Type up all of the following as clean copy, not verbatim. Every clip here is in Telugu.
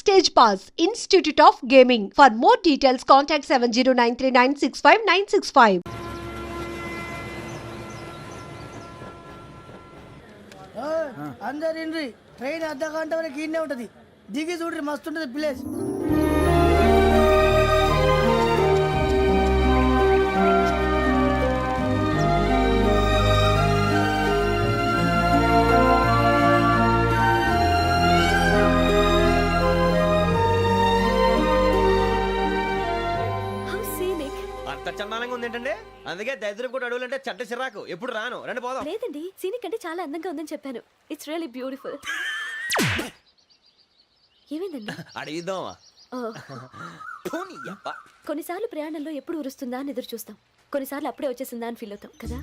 Stage Pass, Institute of Gaming. For more details, contact 7093965965965. అందరు ఇండ్రి ట్రైన్ అర్ధ గంట వరకు ఇన్నే ఉంటది దిగి చూడ్రి మస్తు ఉంటది ప్లేస్ చందానంగా ఉంది ఏంటంటే అందుకే దరిద్రం కూడా అడవులంటే చెడ్డ చిరాకు ఎప్పుడు రాను రండి పోదాం. లేదండి సీనిక్ అంటే చాలా అందంగా ఉందని చెప్పాను. It's really beautiful. ఏమైందండి? అడిగిద్దామా? కొన్నిసార్లు ప్రయాణంలో ఎప్పుడు ఉరుస్తుందా అని ఎదురు చూస్తాం, కొన్నిసార్లు అప్పుడే వచ్చేసిందా అని ఫీల్ అవుతాం కదా.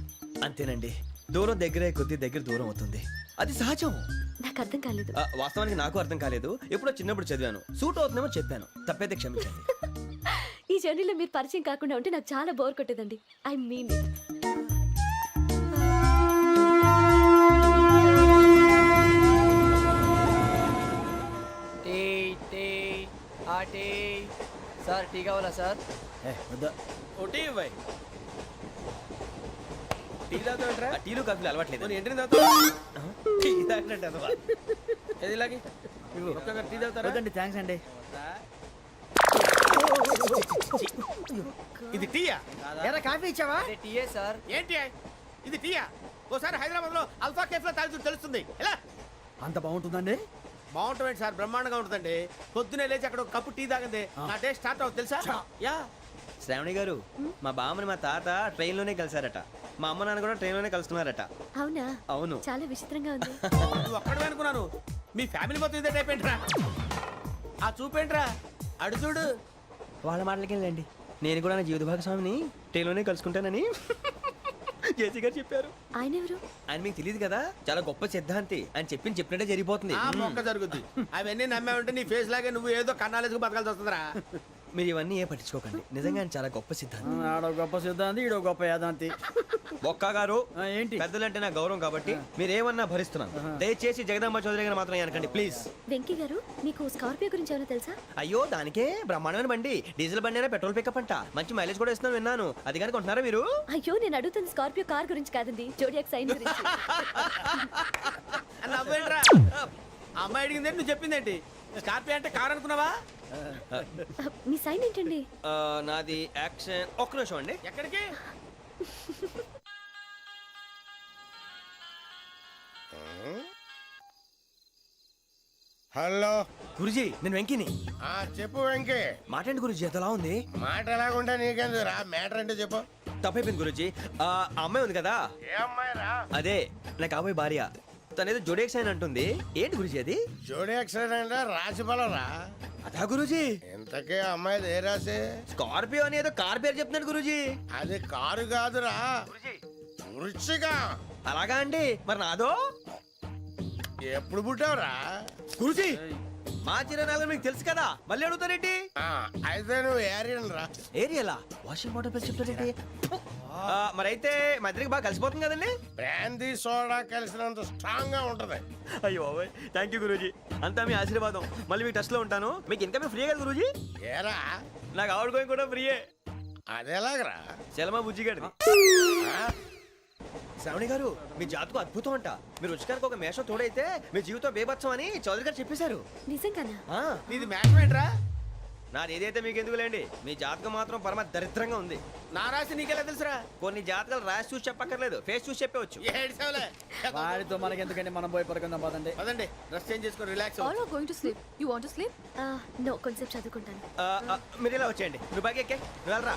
అంతేనండి, దూరం దగ్గరే కొద్ది దగ్గర దూరం అవుతుంది, అది సహజం. నాకు అర్థం కాలేదు. వాస్తవానికి నాకు అర్థం కాలేదు, ఎప్పుడో చిన్నప్పుడు చదివాను, సూట్ అవుతుందేమో చెప్పాను, తప్పైతే క్షమించండి. ఈ జర్నీలో మీరు పరిచయం కాకుండా ఉంటే నాకు చాలా బోర్ కొట్టేదండి. ఐ మీన్ సార్ టీ కావాలా సార్? టీలు కాఫీలు అలవాట్లేదు. థ్యాంక్స్ అండి. ఇది టీయా? ఎరా కాఫీ ఇచ్చావా? టీయే సార్. ఏంటి ఇది టీయా? ఓసారి హైదరాబాద్ లో అల్ఫా కేఫ్ లో తాగుతూ తెలుస్తుంది. ఎలా అంత బాగుంటుందండి? బాగుంటుంది సార్, బ్రహ్మాండంగా ఉంటుందండి. పొద్దునే లేచి అక్కడ ఒక కప్పు టీ తాగింది నా డే స్టార్ట్ అవుతుంది తెలుసా? యా. శ్రావణి గారు, మా బామ్మని మా తాత ట్రైన్ లోనే కలిసారట, మా అమ్మ నాన్న కూడా ట్రైన్ లోనే కలుస్తున్నారట. అవునా? అవును. చాలా విచిత్రంగా ఉంది. నువ్వు ఒక్కడే అనుకున్నాను, మీ ఫ్యామిలీ మొత్తం ఇదే టైప్ ఏంట్రా? ఆ చూపేంట్రా, అడు చూడు. వాళ్ళ మాటలకి వెళ్ళండి, నేను కూడా నా జీవిత భాగస్వామిని ట్రైన్ లోనే కలుసుకుంటానని జేసీ గారు చెప్పారు. ఆయన ఎవరు? ఆయన మీకు తెలియదు కదా, చాలా గొప్ప సిద్ధాంతి అని చెప్పినట్టే జరిగిపోతుంది. ఆ మొక్క జరుగుద్ది. అవన్నీ నమ్మే ఉంటే నీ ఫేస్ లాగే నువ్వు ఏదో కన్నాలేసుకు బతకాల్సి వస్తుందిరా. మీరు ఇవన్నీ ఏ పట్టించుకోకండి, నిజంగా ఆయన చాలా గొప్ప సిద్ధాంతి. ఆడో గొప్ప సిద్ధాంతి, ఈడో గొప్ప యాదాంతి. ఒక్క గారు ఏంటి? పెద్దలంటే నా గౌరవం కాబట్టి మీరేమన్నా భరిస్తున్నాను, దయచేసి జగదాంబ చౌదరి గారు మాత్రం అనకండి ప్లీజ్. వెంకీ గారు, మీకు స్కార్పియో గురించి ఏమైనా తెలుసా? అయ్యో దానికే బ్రహ్మాండమైన బండి, డీజిల్ బండి అయినా పెట్రోల్ పికప్ అంట, మంచి మైలేజ్ కూడా ఇస్తున్నాను విన్నాను, అది కానీ కొంటున్నారా మీరు? అయ్యో నేను అడుగుతుంది స్కార్పియో కార్ గురించి కాదండి, జోడియాక్ సైన్ గురించి. నవ్వేంట్రా? అమ్మాయి అడిగింది నువ్వు చెప్పిందేంటి? స్కార్పియో అంటే కార్ అనుకున్నావా? మీ సైన్ ఏంటండి? నాది యాక్షన్. ఒక్క నిమిషం అండి. ఎక్కడికి? హలో గురుజీ, నేను వెంకిని. చెప్పు వెంకీ. మాటండి గురుజీ, ఎంతలా ఉంది? మాట ఎలాగుంటా నీకెందుకు రా, మ్యాటర్ అంటే చెప్పు. తప్పైపోయింది గురుజీ, ఆ అమ్మాయి ఉంది కదా, ఏ అమ్మాయి రా? అదే నా కాబోయే భార్య, తనేదో జోడేక్ సైన్ అంటుంది. ఏంటి గురుజీ అది? జోడి యాక్సిడెంట్ రాసి బలరా? అదా గురుజీ. ఇంతకే అమ్మాయిది ఏ రాసి? స్కార్పియో అని ఏదో కార్ పేరు చెప్తున్నాడు గురుజీ. అది కారు కాదురా, వృచ్చిక. అలాగా అండి, మరి నాదో? ఎప్పుడు పుట్టావురా? గురుజీ మా చిరనాలు మీకు తెలుసు కదా, మళ్ళీ అడుగుతారేంటి? అయితే నువ్వు ఏరియన్ రా. ఏరియలా? వాషింగ్ వాటర్ పేరు చెప్తారేంటి? మరైతే మా ఇద్దరికి బాగా కలిసిపోతుంది కదండి. బ్రాందీ సోడా కలిసినంత స్ట్రాంగ్ గా ఉంటది. అయ్యో థ్యాంక్ యూ గురూజీ, అంతా మీ ఆశీర్వాదం. మళ్ళీ మీకు టచ్ లో ఉంటాను. మీకు ఇంకా ఫ్రీ కదా గురూజీ? ఏరా, నాకు ఆవిడ గోయింగ్ కూడా ఫ్రీయే. అదేలాగరా? చలమా బుజ్జి గారిది. శ్రావణి గారు, మీ జాతకు అద్భుతం అంట. మీరు రుచికారికి ఒక మేషం తోడైతే మీ జీవితం బేబత్సం అని చౌదరి గారు చెప్పేశారు. నిజంగానా? నీది మ్యాటర్ ఏంట్రా? నాది ఏదైతే మీకు ఎందుకులేండి, మీ జాతకం మాత్రం పరమ దరిద్రంగా ఉంది. నా రాసి నీకెలా తెలుసురా? కొన్ని జాతకాలు రాసి చూసి చెప్పక్కర్లేదు, ఫేస్ చూసి చెప్పవచ్చు. వాడితో మనకి ఎందుకంటే మనం పోయి పడుకుందాం పదండి. పదండి, డ్రెస్ చేంజ్ చేసుకొని relax. All are going to sleep. You want to sleep? No, కొంచెం చదువుకుంటాను. మీరు ఇలా వచ్చేయండి, నువ్వు బాగా ఎక్కే, నువ్వు వెళ్ళరా.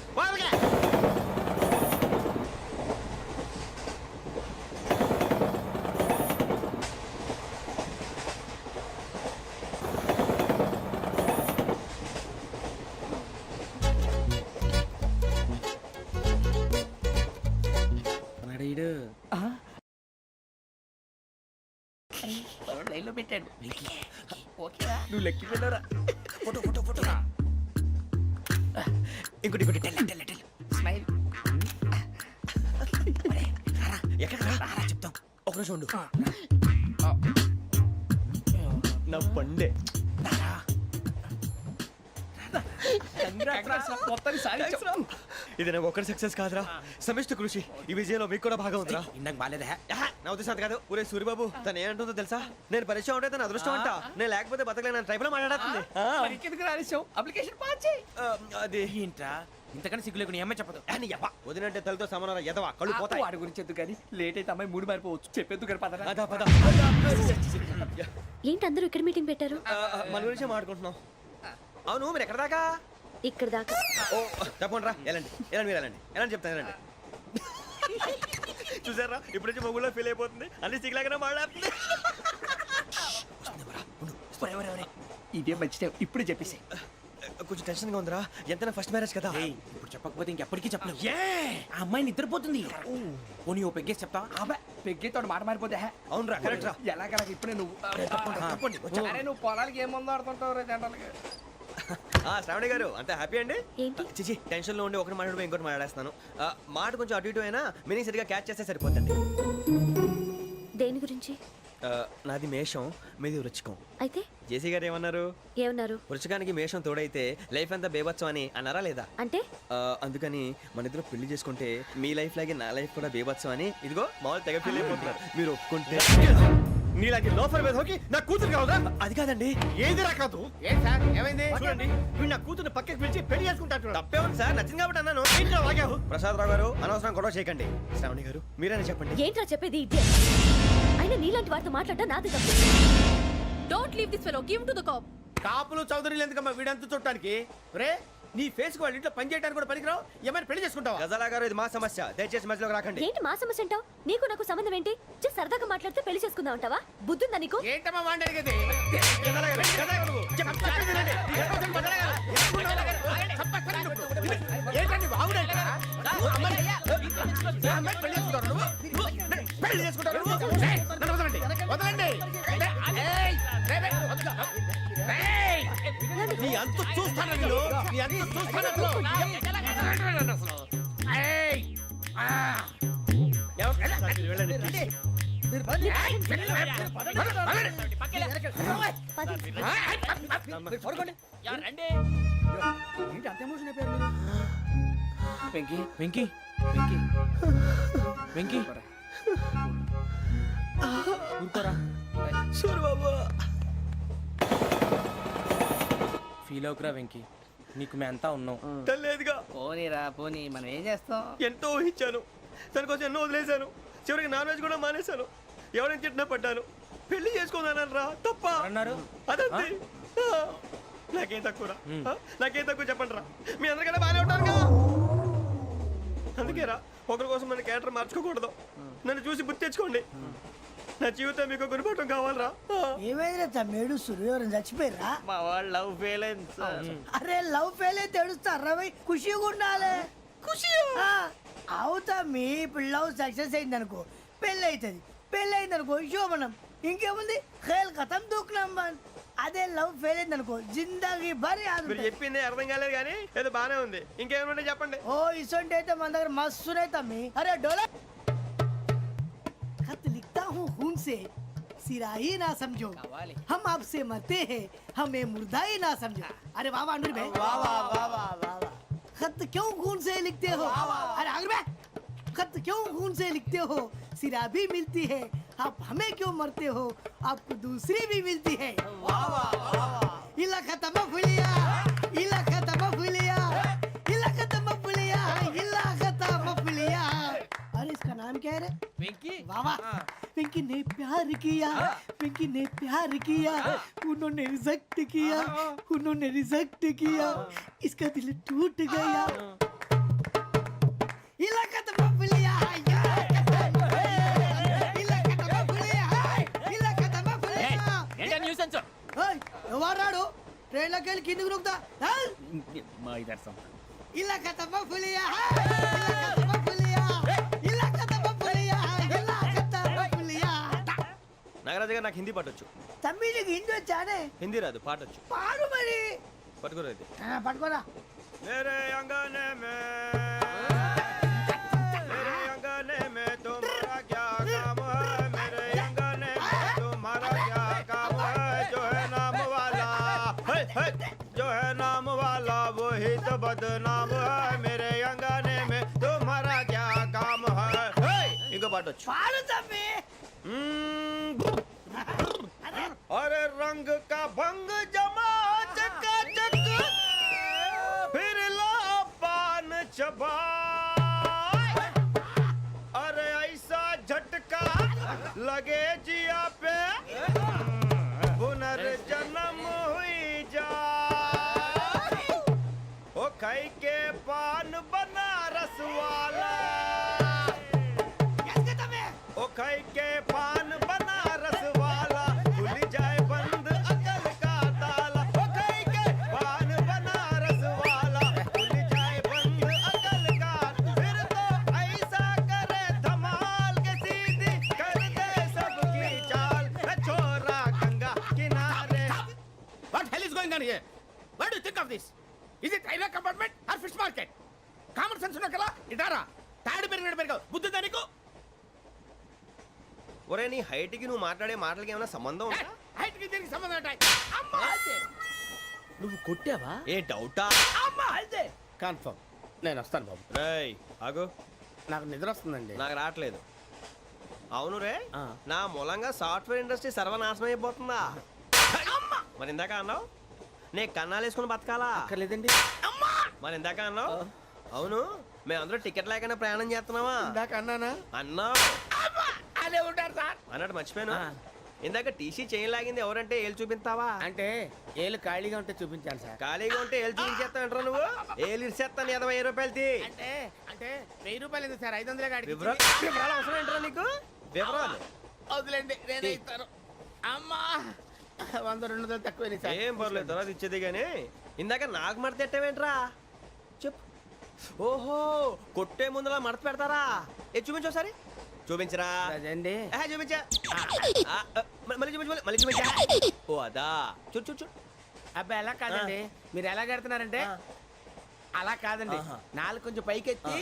లైన్లో పెట్టాడు. నువ్వు లెక్కి వెళ్ళరా. Photo photo photo. ఇంకోటి ఇంకోటి. Tell smile. ఎక్కడ రా చెప్తాం, ఒక నిమిషం ఉండు. నా పండే ఇది నాకు ఒక్కరి సక్సెస్ కాదురా, సమిష్టి కృషి. ఈ విజయంలో మీకు కూడా భాగం ఉందిరా. ఇందాక బాగాలేదా? నా ఉద్దేశం అంత కాదు. ఊరే సూరిబాబు తను ఏమంటుందో తెలుసా? నేను పరిచయం ఉంటే తన అదృష్టం అంట. నేను లేకపోతే బతకలేను ట్రైబ్ లో మాట్లాడుతుంది. అది ఏంట్రా ఇంతకన్నా సిగ్గు లేకుండా ఏమై చెప్పదు. వదినంటే తలతో సమానం ఎదవా, కళ్ళు పోతాయి. వాడి గురించి ఎందుకు కానీ లేట్ అయితే అమ్మాయి మూడు మారిపోవచ్చు. చెప్పేందుకు గారు పదరా. అదా పద. ఏంటి అందరూ ఇక్కడ మీటింగ్ పెట్టారు? మన గురించే మాట్లాడుకుంటున్నాం. అవును మీరు ఎక్కడ దాకా? ఇక్కడ దాకా. ఓ తప్పకుండా రా, వెళ్ళండి వెళ్ళండి, మీరు వెళ్ళండి వెళ్ళండి చెప్తాను, వెళ్ళండి. చూసారా ఇప్పుడు నుంచి మొగుల్లో ఫీల్ అయిపోతుంది, అన్ని సిగ్లాగానే మాట్లాడుతుంది. ఇదే మంచి టైం, ఇప్పుడు చెప్పేసి. కొంచెం టెన్షన్ గా ఉందిరా, ఎంతైనా ఫస్ట్ మ్యారేజ్ కదా. ఇప్పుడు చెప్పకపోతే ఇంకెప్పటికీ చెప్పలేదు. ఆ అమ్మాయి నిద్రపోతుంది. పోనీ ఓ పెగ్గేసి చెప్తా. అబ్బాయి పెగ్గేతో మాట మారిపోతే. అవునురా కరెక్ట్ రా. ఎలాగలా ఇప్పుడే నువ్వు అరే నువ్వు పొలాలకి ఏం ముందు ఆడుతుంటావు రే జనరల్గా. శ్రావణి గారు అంత హ్యాపీ అండి? ఏంటి? చిచి టెన్షన్ లో ఉండి ఒకటి మాట్లాడిపోయి ఇంకోటి మాట్లాడేస్తాను. మాట కొంచెం అటు ఇటు అయినా మీనింగ్ సరిగా క్యాచ్ చేస్తే సరిపోతుంది. దేని గురించి? నాది మేషం, మీది వృచ్చికం. అయితే జేసీ గారు ఏమన్నారు? ఏమన్నారు? వృచ్చికానికి మేషం తోడైతే లైఫ్ అంతా బేబత్సం అని అన్నారా లేదా? అంటే అందుకని మన ఇద్దరు పెళ్లి చేసుకుంటే మీ లైఫ్ లాగే నా లైఫ్ కూడా బేబత్సం అని ఇదిగో మామూలు తెగ ఫీల్ అయిపోతున్నారు. మీరు ఒప్పుకుంటే నీలాంటి లోఫర్ మీద హోకి నా కూతురు కావదా? అది కాదండి. ఏది రాకదు. ఏం సార్ ఏమైంది? చూడండి వీడు నా కూతురు పక్కకి పిలిచి పెళ్లి చేసుకుంటాడు. తప్పే ఉంది సార్, నచ్చింది కాబట్టి అన్నాను. ప్రసాద్ రావు గారు అనవసరం గొడవ చేయకండి. శ్రావణి గారు మీరైనా చెప్పండి. ఏంట్రా చెప్పేది? ఇదే అయినా నీలాంటి వారితో మాట్లాడటం నాది తప్పు. Don't leave this fellow. Give him to the cop. కాపులు చౌదరులు ఎందుకమ్మా వీడంతా చుట్టానికి? రే నీ ఫేస్ కు వాళ్ళ ఇంట్లో పని చేయడానికి కూడా పనికిరావు. ఏమైనా పెళ్లి చేసుకుంటావా? గజాలా గారు ఇది మా సమస్య, దయచేసి మధ్యలోకి రాకండి. ఏంటి మా సమస్య అంటావు? నీకు నాకు సంబంధం ఏంటి? జస్ట్ సరదాగా మాట్లాడితే పెళ్లి చేసుకుందాం అంటావా? బుద్ధుందా నీకు? ఏంటమ్మా వాడిని అడిగేది? ఏంటండి బాగుండేట? పెళ్లి చేసుకుంటారు నువ్వు? ఏయ్, నన్ను వదలండి, వదలండి. ఏయ్, రేయ్, రేయ్, వదలు. ఏయ్, నీ అంత చూస్తాను నేను, నీ అంత చూస్తాను అసలు. వదలండి అసలు. ఏయ్, ఆ. వెళ్ళండి please. వెంకీ వెంకీ వెంకీ వెంకీ ఊరుకోరా. సూరిబాబు ఫీల్ అవుకురా వెంకీ, నీకు మేమంతా ఉన్నాం. తెలియదుగా. పోనీరా పోనీ, మనం ఏం చేస్తాం? ఎంతో ఊహించాను, దానికోసం ఎన్నో వదిలేశాను. చివరికి నాన్ వెజ్ కూడా మానేశాను. ఎవరైనా తిట్టినా పడ్డాను. పెళ్లి చేసుకున్నాను రా, తప్ప అన్నారు. అదంతే. నాకేం తక్కువ రా, నాకేం తక్కువ చెప్పండి రా. మీ అందరికన్నా బాగానే ఉంటారుగా. అందుకే రా, ఒకరి కోసం మన క్యారెక్టర్ మార్చుకోకూడదు. నన్ను చూసి గుర్తు తెచ్చుకోండి. నా జీవితం మీకు గురిపటం కావాలరా. ఏమైందిరా తమ్మేడు ఎవరైనా చచ్చిపోయిరా? మా వాళ్ళు లవ్ ఫెయిల్ అయింది సార్. అరే లవ్ ఫెయిల్ అయితే ఏడుస్తారా భయ్? ఖుషిగా ఉండాలి. ఖుషి అవుతా. మీ ఇప్పుడు లవ్ సక్సెస్ అయింది అనుకో పెళ్ళి అవుతుంది. పెళ్ళి అయింది అనుకో శోభనం. ఇంకేముంది ఖేల్ కథం దూకునాం బాన్. అదే లవ్ ఫెయిల్ అయింది అనుకో జిందాగీ భారీ. మీరు చెప్పింది అర్థం కాలేదు కానీ ఏదో బానే ఉంది. ఇంకేమైనా చెప్పండి. ఓ ఇసొంటి అయితే మన దగ్గర మస్తునే తమ్మి. అరే డోలా खत लिखता हूँ खून से सिरा ही ना समझो, हम आपसे मरते हैं हमें मुर्दा ही ना समझो. अरे वाह वाह अनुर भाई, वाह वाह वाह वाह वाह. खत क्यों खून से लिखते हो? अरे अनुर भाई खत क्यों खून से लिखते हो? सिरा भी मिलती है, आप हमें क्यों मरते हो? आपको दूसरी भी मिलती है. वाह वाह वाह. इला खत्म फुलिया, इला खत्म फुलिया, इला खत्म फुलिया, इला खत्म फुलिया. अरे इसका नाम क्या है रे? వెంకీ वाह वाह. पिंकी ने प्यार किया, पिंकी ने प्यार किया, उन्होंने रिजेक्ट किया, उन्होंने रिजेक्ट किया, इसका दिल टूट गया. इलाका तो बबलिया ఎవరాడు ట్రైన్లోకి వెళ్ళి కిందికి నొక్కుతా. మా ఇదర్శం ఇలాకా తప్ప పులియా, ఇలాకా తప్ప పులియా, ఇలాకా తప్ప పులియా, ఇలాకా తప్ప పులియా. నాగరాజు గారు నాకు హిందీ పాటొచ్చు. తమ్మి నీకు హిందీ వచ్చానే? హిందీ రాదు, పాటొచ్చు. పాడు మరి. పట్టుకోరు అయితే. పట్టుకోరా. मेरे अंगने में मेरे अंगने में तुम्हारा क्या काम है? मेरे अंगने में तुम्हारा क्या काम है? जो है नाम वाला जो है नाम वाला वही तो बदनाम है मेरे अंगने में तुम्हारा क्या काम है ఇంకో పాట వచ్చు పాడు తమ్మి. अरे रंग का भंग जमा चकाचक फिर लो पान चबा अरे ऐसा झटका लगे जिया पे पुनर्जन्म हुई जा ओ खाई के पान बनारस वाला ఎస్కే తమ్మి. ओ खाई के पान बनारस वाला खुल जाए बंद अकल का ताला ओ खाई के पान बनारस वाला खुल जाए बंद अकल का फिर तो ऐसा करे धमाल के सीधी कर दे सबकी चाल छोरा गंगा किनारे What hell is going on here? What do you think of this? Is it railway compartment or fish market? Common sense ఉన్నా కదా ఇటారా తాడు పెరిగావు బుద్ధి దానికి ఒరే నీ హైట్ కి నువ్వు మాట్లాడే మాటలకి ఏమైనా సంబంధం ఉందా హైట్ కి దీనికి సంబంధం ఉంటాయి అమ్మా నువ్వు కొట్టావా? ఏ డౌటా అమ్మా అయితే కన్ఫర్మ్ నేను వస్తాను బాబు. రేయ్ ఆగు నాకు నిద్ర వస్తుందండి. నాకు రావట్లేదు అవును రే ఆ. నా మూలంగా సాఫ్ట్వేర్ ఇండస్ట్రీ సర్వనాశనం అయిపోతుందా మరి ఇందాక అన్నావు నే కన్నాలు వేసుకుని బతకాలా అక్కర్లేదండి. మరి ఇందాక అన్నావు అవును మేమందరూ టికెట్ లేకుండా ప్రయాణం చేస్తున్నావా ఇందాక అన్నానా అన్నావు అదే ఉంటారు సార్. అన్నట్టు మర్చిపోయాను ఆ. ఇందాక టీసీ చేయి లాగింది ఎవరంటే ఏళ్ళు చూపిస్తావా అంటే ఏళ్ళు ఖాళీగా ఉంటే చూపించాలి సార్. ఖాళీగా ఉంటే ఏళ్ళు చూపించేస్తానంటారా నువ్వు ఏళ్ళు ఇచ్చేస్తాను 20 రూపాయలు తీ అంటే అంటే 1000 రూపాయలు ఎందుకు సార్ 500 కాడికి వివరాలు వివరాలు అవసరం ఏంటరా నీకు వివరాలు వదిలేండి నేనే ఇస్తాను. అమ్మా 100 200 తక్కువ సార్. ఏం పర్లేదు తర్వాత ఇచ్చేది కానీ ఇందాక నాకు మడత ఎట్టవేంట్రా చెప్పు ఓహో కొట్టే ముందులా మడత పెడతారా ఏ చూపించు ఒకసారి చూపించరా అదండి చూపించా మళ్ళీ చూపించు మళ్ళీ చూపించా ఓ అదా చూడు చూడు చూడు అబ్బాయి ఎలా కాదండి మీరు ఎలా కడుతున్నారంటే అలా కాదండి ఆహా. నాలుగు కొంచెం పైకెత్తి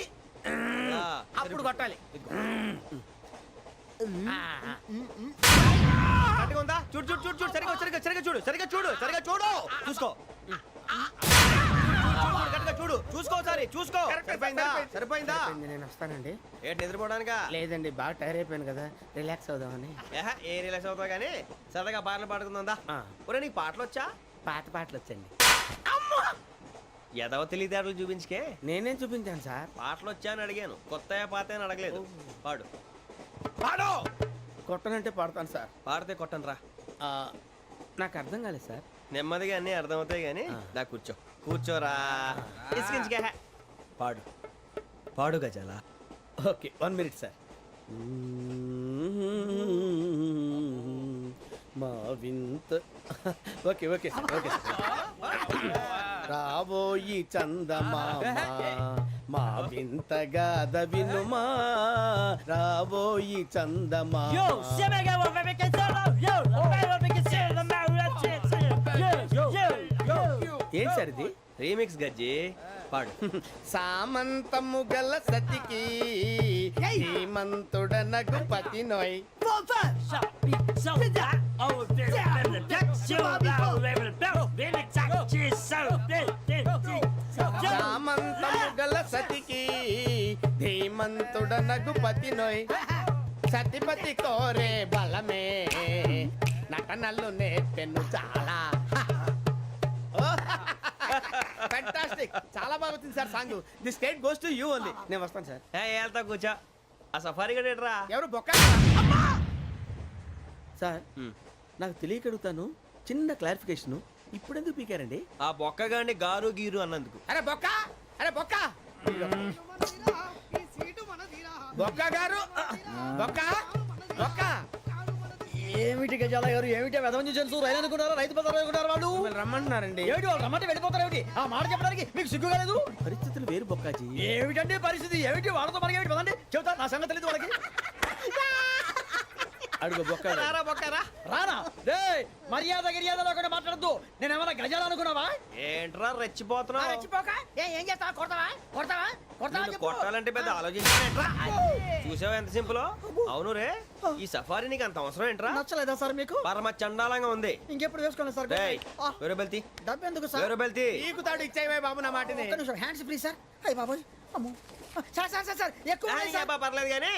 ఆ, అప్పుడు కొట్టాలి. ఆ, కరెక్ట్గా ఉందా చూడు చూడు చూడు చూడు సరిగా సరిగా సరిగా చూడు సరిగా చూడు సరిగా చూడు చూసుకో కరెక్ట్గా చూడు చూసుకో సరే చూసుకో సరిపోయిందా సరిపోయిందా సరిపోయింది, నేను వస్తానండి. ఏంటి నిద్రపోవడానికా లేదండి బాగా టైర్ అయిపోయాను కదా రిలాక్స్ అవుదామని. ఏ రిలాక్స్ అవుతావు కానీ సరదాగా పాటలు పాడుకుందా ఆ. ఒరే నీకు పాటలు వచ్చా పాత పాటలు వచ్చండి. ఎదవ తెలివితేటలు చూపించుకే నేనేం చూపించాను సార్. పాటలు వచ్చా అని అడిగాను కొత్త పాత అని అడగలేదు పాడు పాడు కొట్టనంటే పాడతాను సార్. పాడితే కొట్టను రా ఆ, నాకు అర్థం కాలేదు సార్. నెమ్మదిగా అన్నీ అర్థమవుతాయి కానీ దా కూర్చో కూర్చోరా ఇసుకించుకే పాడు పాడు గజాల ఓకే 1 మినిట్ సార్. మా వింత okay okay sir okay sir. రాబోయి చందమామ మా వింతగా వినుమా రాబోయి చందమామ. ఏంటి సార్ ఇది? రీమిక్స్ గజ్జి పాడు సామంతము గల సతికి హేమంతుడనగు పతి నోయ్. సామంతము గల సతికి ధీమంతుడనగు పతి నోయ్. సతిపతి కోరే బలమే నటనలు నేర్పెను చాలా. ఫ్యాంటాస్టిక్ చాలా బాగా వచ్చింది sir song. The state goes to you only. నేను వస్తాను సార్. వెళ్తా కూర్చో ఆ సఫారీ గడేట్రా ఎవరు బొక్క సార్ నాకు తెలియక అడుగుతాను చిన్న క్లారిఫికేషన్. ఇప్పుడు ఎందుకు పీకారండి? ఆ బొక్కగాండి గారు గీరు అన్నందుకు అరే బొక్క అరే బొక్క ఈ సీటు మనదిరా. బొక్క గారు బొక్క బొక్క ఏమిటి గజాల గారు ఏమిటి వెదవని జంతువు రైలు అనుకున్నారా రైతు బజార్ అనుకున్నారు వాళ్ళు మిమ్మల్ని రమ్మంటున్నారండి. ఏమిటి వాళ్ళు రమ్మంటే వెళ్ళిపోతారు ఏమిటి ఆ మాట చెప్పడానికి మీకు సిగ్గు కాలేదు పరిస్థితులు వేరు బొక్కాజీ. ఏమిటండి పరిస్థితి ఏమిటి వాళ్ళతో మనకి ఏమిటి పదండి చెబుతా నా సంగతి తెలియదు వాళ్ళకి అడుగు బొక్క రారా బొక్కరా రానా రే మర్యాద గిర్యాద లేకుండా మాట్లాడద్దు నేను ఏమైనా గజాలు అనుకున్నావా ఏంట్రా రెచ్చిపోతున్నావు రెచ్చిపోక ఏం చేస్తావా కొడతావా కొడతావా కొడతావా నిన్ను కొట్టాలంటే పెద్ద ఆలోచించానేట్రా చూసావా ఎంత సింపుల్. అవును రే, ఈ సఫారీ నీకు అంత అవసరం ఏంట్రా? నచ్చలేదా సార్ మీకు? పరమ చండాలంగా ఉంది. ఇంకెప్పుడు వేసుకోండి సార్. డేయ్, వేరే బెల్తి, డబ్బు ఎందుకు సార్? వేరే బెల్తి. నీకు తాడు ఇచ్చేవే బాబు నా మాటని. ఒక్క నిమిషం హ్యాండ్స్ ప్లీజ్ సార్. అయ్య బాబోయ్, అమ్మో. సార్ సార్ సార్ సార్ ఎక్కువ ఉన్నాయి సార్. పర్లేదు కానీ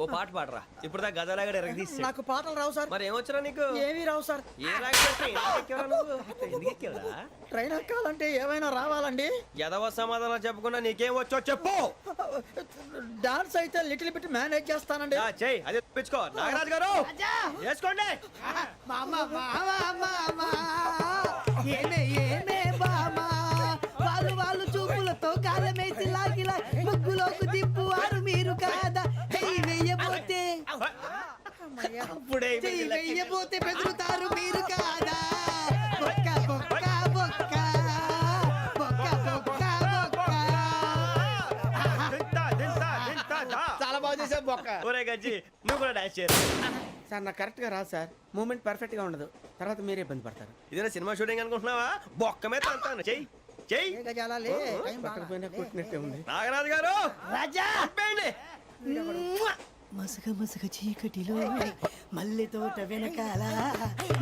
ఓ పాట పాడరా. ఇప్పుడు దా గదలాగడ ఎరగదీసి. నాకు పాటలు రావు సార్. మరి ఏమొచ్చరా నీకు? ఏమీ రావు సార్. ఏ రాకెక్కావా? ట్రైన్ ఎక్కాలంటే ఏమైనా రావాలండి. ఎదవ సమాధానం చెప్పకుండా నీకేం వచ్చో చెప్పు. డాన్స్ అయితే లిటిల్ బిట్ మేనేజ్ చేస్తానండి. చెయ్యి, అదే తెప్పించుకో. నాగరాజు గారు వేసుకోండి. ఏమే ఏమే బామా, వాళ్ళు వాళ్ళు చూపులతో కాలమేసి లాగిలా ముగ్గులోకి తిప్పువారు మీరు కాదా? చెయ్యి వెయ్యబోతే అప్పుడే చెయ్యి వెయ్యబోతే బెదురుతారు మీరు కాదా? బొక్క బొక్క బొక్క బొక్క బొక్క బొక్క. చాలా బాగా చేసావు బొక్క. ఒరే గజ్జి, నువ్వు కూడా డాన్స్ చేయరు. సార్ నాకు కరెక్ట్ గా రాదు సార్. మూమెంట్ పర్ఫెక్ట్ గా ఉండదు, తర్వాత మీరే ఇబ్బంది పడతారు. ఇదేనా సినిమా షూటింగ్ అనుకుంటున్నావా? బొక్క మీద అంటాను. చెయ్యి చెయ్యి. ఏ గజాలాలే, టైం బాగా. పక్కన కొట్టినట్టే ఉంది. నాగరాజు గారు రాజా ఆపేయండి. మసగ మసగ చీకటిలో మల్లె తోట వెనకాల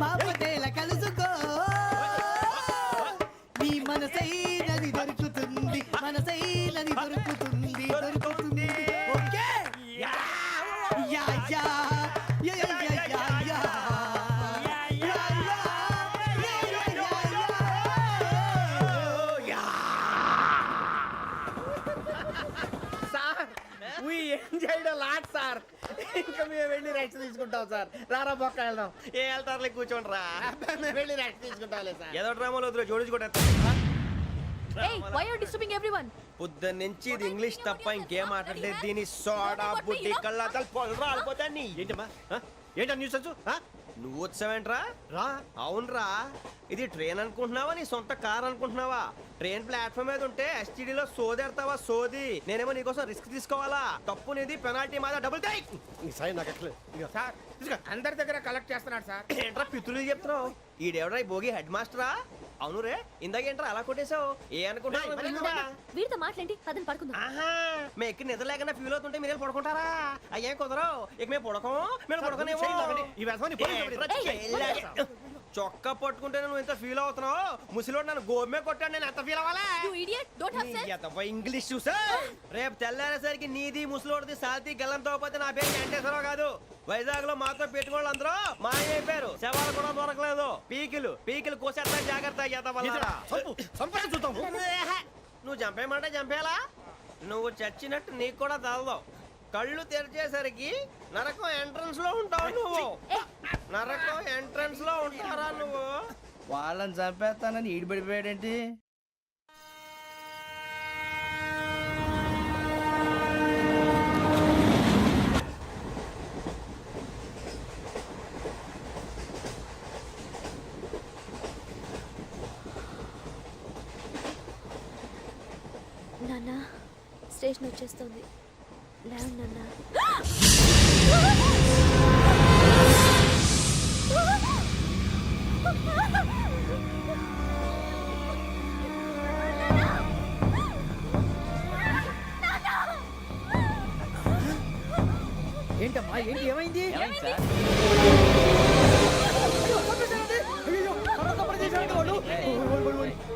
మా పటేల కలుసుకో. నీ మనసైనది దొరుకుతుంది, మనసైనది దొరుకుతుంది, దొరుకుతుంది. Okay yeah yeah yeah yeah yeah yeah yeah yeah. Sir we enjoyed a lot sir. ఇంకా మేము వెళ్ళి రెస్ట్ తీసుకుంటాం సార్. రారా బొక్క వెళ్దాం. ఏ వెళ్తారులే, కూర్చోండి రా. మేము వెళ్ళి రెస్ట్ తీసుకుంటాంలే సార్. ఏదో డ్రామాలో వద్దు, జోడించుకుంటా. Hey, why are you disturbing everyone? పొద్దున్న నుంచి ఇది ఇంగ్లీష్ తప్ప ఇంకేం మాట్లాడలేదు. దీని సోడా బుడ్డి కళ్ళతలు పొలరా అల్పోతాన్ని. ఏంటమ్మా ఏంటా న్యూస్ వచ్చు? నువ్వు వచ్చావేంట్రా? రా. అవునరా, ఇది ట్రైన్ అనుకుంటున్నావా నీ సొంత కార్ అనుకుంటున్నావా? ట్రైన్ ప్లాట్ఫామ్ మీద ఉంటే ఎస్టీడీలో సోదేడతావా సోది. నేనేమో నీకోసం రిస్క్ తీసుకోవాలా? తప్పు నీది, పెనాల్టీ మాదా, డబుల్ టై. సార్ అందరి దగ్గర కలెక్ట్ చేస్తున్నాడు సార్. ఏంట్రా పితులు చెప్తున్నావు? ఈడెవడ్రా ఈ భోగి హెడ్ మాస్టరా? అవును రే, ఇందాకేంట్రా అలా కొట్టేశావు? ఏ అనుకుంటున్నా? వీరితో మాట్లాడి అతను పడుకుందాం. ఆహా, మేము ఎక్కడ నిద్ర లేకుండా ఫీల్ అవుతుంటే మీరు పడుకుంటారా? అయ్యేం కుదరవు. ఇక మేము పడకం, మేము పడకనేమో. చొక్కా పట్టుకుంటే నువ్వు ఎంత ఫీల్ అవుతున్నావు? ముసలివాడు నన్ను గోమే కొట్టాడు, నేను ఎంత ఫీల్ అవ్వాలా? You idiot! Don't have sense. English చూసా? రేపు తెల్లారేసరికి నీది ముసలివాడిది సాల్తీ గల్లంతో పోతే నా పేరు వెంకటేశ్వరరావు కాదు. వైజాగ్ లో మాతో పెట్టుకోళ్ళు అందరూ మాయమైపోయారు. శవాలు కూడా దొరకలేదు. పీకిలు కోసేస్తా, జాగ్రత్త. నువ్వు చంపేయమంటే చంపేలా? నువ్వు చచ్చినట్టు నీకు కూడా తగదు. కళ్ళు తెరిచేసరికి నరకం ఎంట్రన్స్ లో ఉంటావు నువ్వు. నరకం ఎంట్రన్స్ లో ఉంటారా నువ్వు? వాళ్ళని చంపేస్తానని ఈడిపడిపోయాడేంటి? నాన్న స్టేషన్ వచ్చేస్తుంది. లేవు నాన్న. ఏంటమ్మా, ఏంటి, ఏమైంది?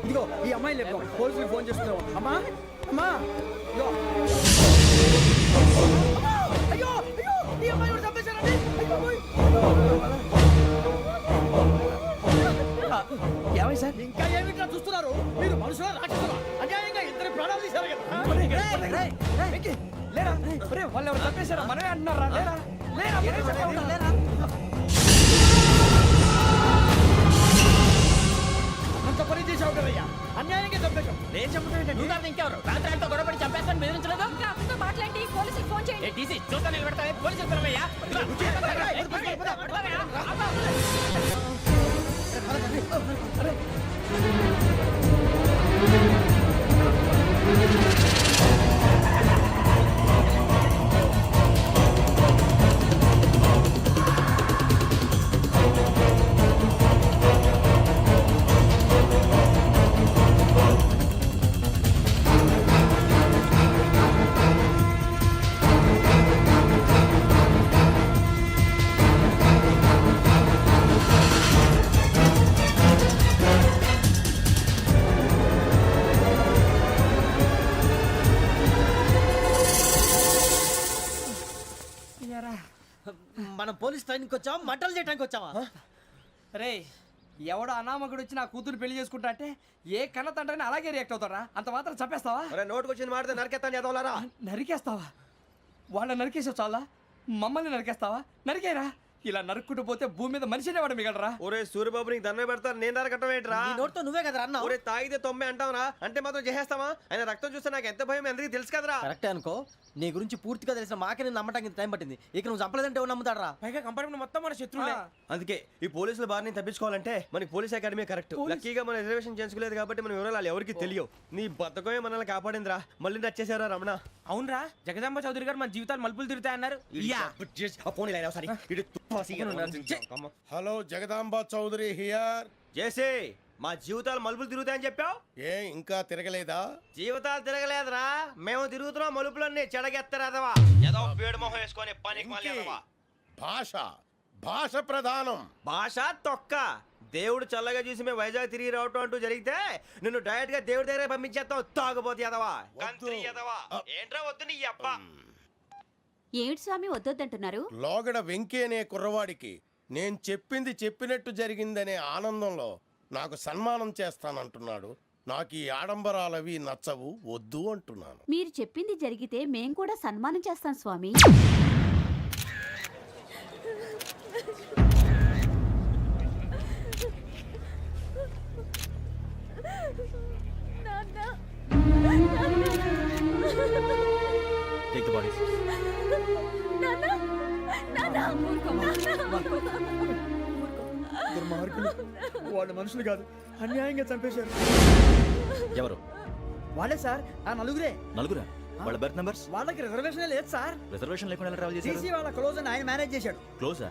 ఇదిగో ఈ అమ్మాయి లేపు, పోలీసులు ఫోన్ చేస్తున్నావు. అమ్మా అమ్మా, ఇదిగో. అయ్యో అయ్యో, ఈ అమ్మాయి కూడా చంపేశారండి. ఏమై సార్? ఇంకా ఏమిట్లా చూస్తున్నారు? మీరు మనుషుల రాక్షసులా? అన్యాయంగా ఇద్దరు ప్రాణాలు తీశారు కదా. లేరా వాళ్ళు ఎవరు చంపేశారా? మనమే అంటున్నారా? లేరా లేరా లేరా. అంత పని చేసావు కదయ్యా, అన్యాయంగా చంపేశావు. నేను చెప్పడం నువ్వు ఇంకెవరు? రాత్రి గొడవపడి చంపేస్తాను బెదిరించలేదు. ఇంకా అతనితో మాట్లాడి పోలీసులకు ఫోన్ చేయండి. టీసీ చూస్తా నిలబెడతా. పోలీసులు పిలవయ్యా. మనం పోలీస్ ట్రైనింగ్ వచ్చావా మంటలు చేయడానికి వచ్చావా? రే ఎవడో అనామకుడు వచ్చి నా కూతురు పెళ్లి చేసుకుంటా అంటే ఏ కన్న తండ్రిని అలాగే రియాక్ట్ అవుతారా? అంత మాత్రం చంపేస్తావా? నోటుకు వచ్చింది మాడితే నరికేస్తాను చదవాలరా. నరికేస్తావా? వాళ్ళని నరికేసావు చాలా, మమ్మల్ని నరికేస్తావా? నరికేరా. ఇలా నరుక్కుంటూ పోతే భూమి మీద మనిషినే వాడు మిగలరా. ఒరే సూర్యబాబు నీకు దండ పెడతారు, నేను నరకటం ఏంట్రా? నీ నోటితో నువ్వే కదా అన్నావు. ఒరే తాగితే తొమ్మే అంటావరా, అంటే మాత్రం చేసేస్తావా? ఆయన రక్తం చూస్తే నాకు ఎంత భయం అందరికీ తెలుసు కదరా. కరెక్టే అనుకో, నీ గురించి పూర్తిగా తెలిసిన మాకే నేను నమ్మటానికి ఇంత టైం పట్టింది. ఇక నువ్వు చంపలేదంటే ఎవరు నమ్ముతాడరా? పైగా కంపార్ట్మెంట్ మొత్తం మన శత్రువులే. అందుకే ఈ పోలీసుల బారిని తప్పించుకోవాలంటే మనకి పోలీస్ అకాడమీ కరెక్ట్. లక్కీగా మన రిజర్వేషన్ చేసుకోలేదు కాబట్టి మన వివరాలు ఎవరికి తెలియవు. నీ బతకమే మనల్ని కాపాడిందిరా. మళ్ళీ నచ్చేసారా రమణ? అవునరా, జగదాంబ చౌదరి గారు మన జీవితాలు మలుపులు తిరుగుతాయన్నారు. Hello Jagadamba Chowdary here. చేసే మా జీవితాలు మలుపులు తిరుగుతాయని చెప్పావు, ఏ ఇంకా తిరగలేదా? జీవితాలు తిరగలేదురా, మేము తిరుగుతున్నాం మలుపులన్నీ. చెడగెత్తరాదవా ఏదో పేడు మొహం వేసుకొని పనికి మళ్ళీ భాష భాష ప్రధానం. భాష తొక్క. దేవుడు చల్లగా చూసి మేము వైజాగ్ తిరిగి రావటం అంటూ జరిగితే నిన్ను డైరెక్ట్ గా దేవుడి దగ్గర పంపించేస్తాం. తాగుబోతు ఎదవా, కంత్రి ఎదవా. ఏంట్రా వద్దు నీ అబ్బా. ఏమిటి స్వామి వద్దొద్దంటున్నారు? లోగడ వెంకీ అనే కుర్రవాడికి నేను చెప్పింది చెప్పినట్టు జరిగిందనే ఆనందంలో నాకు సన్మానం చేస్తానంటున్నాడు. నాకు ఈ ఆడంబరాలవి నచ్చవు, వద్దు అంటున్నాను. మీరు చెప్పింది జరిగితే మేం కూడా సన్మానం చేస్తాం స్వామి. Take the bodies. వాళ్ళు మనుషులు కాదు, అన్యాయంగా చంపేశారు. ఎవరు? వాళ్ళే సార్, ఆ నలుగురే. నలుగురా? వాళ్ళ బర్త్ నంబర్స్? వాళ్ళకి రిజర్వేషన్ లేదు సార్. రిజర్వేషన్ లేకుండా ఎలా ట్రావెల్ చేశారు? టీసీ వాళ్ళ క్లోజ్ అని ఆయన మేనేజ్ చేశాడు. క్లోజా?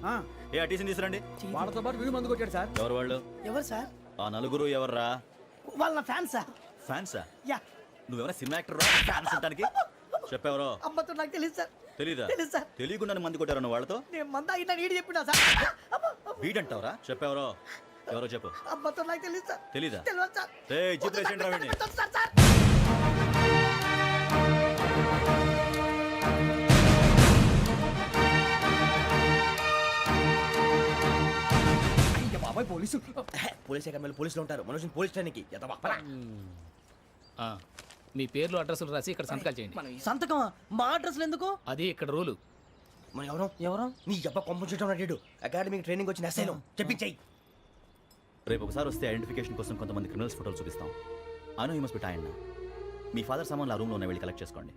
ఏ ఆ టీసీని తీసుకురండి. వాళ్ళతో పాటు వీడు మందు కొట్టాడు సార్. ఎవరు వాళ్ళు? ఎవరు సార్? ఆ నలుగురు ఎవర్రా? వాళ్ళ ఫ్యాన్ సార్. ఫ్యాన్సా? యా. నువ్వెవరా సినిమా యాక్టర్ రా ఫ్యాన్స్ అంటానికి? చెప్పెవరో? అమ్మతో నాకు తెలియదు సార్. తెలీదా? తెలీదు సార్. తెలియకుండా మంది కొట్టారన్న వాళ్ళతో? నేను మంద అయినా నీడి చెప్పినా సార్. వీడంటావరా? చెప్పెవరో? ఎవరో చెప్పు. అమ్మతో నాకు తెలియదు సార్. తెలీదా? తెలియదు సార్. ఏయ్ జిప్ రేషన్ రావండి. Sir sir. బాబాయ్ పోలీసు. పోలీస్ అకాడమీలో పోలీసులు ఉంటారు, మనుషులు పోలీస్ ట్రైనింగ్కి ఎదవా. మీ పేర్లు అడ్రస్లు రాసి ఇక్కడ సంతకాలు చేయండి. సంతకం? మా అడ్రస్లు ఎందుకు? అది ఇక్కడ రూలు. మనం ఎవరో ఎవరు? నీ అబ్బా పంపించడం అడిగాడు. అకాడమీకి ట్రైనింగ్ వచ్చిన అసైలం చెప్పించాయి. రేపు ఒకసారి వస్తే ఐడెంటిఫికేషన్ కోసం కొంతమంది క్రిమినల్స్ ఫోటోలు చూపిస్తాం. I know you must be tired now. Me father సామాన్లు ఆ రూమ్లో ఉన్న వెళ్ళి కలెక్ట్ చేసుకోండి.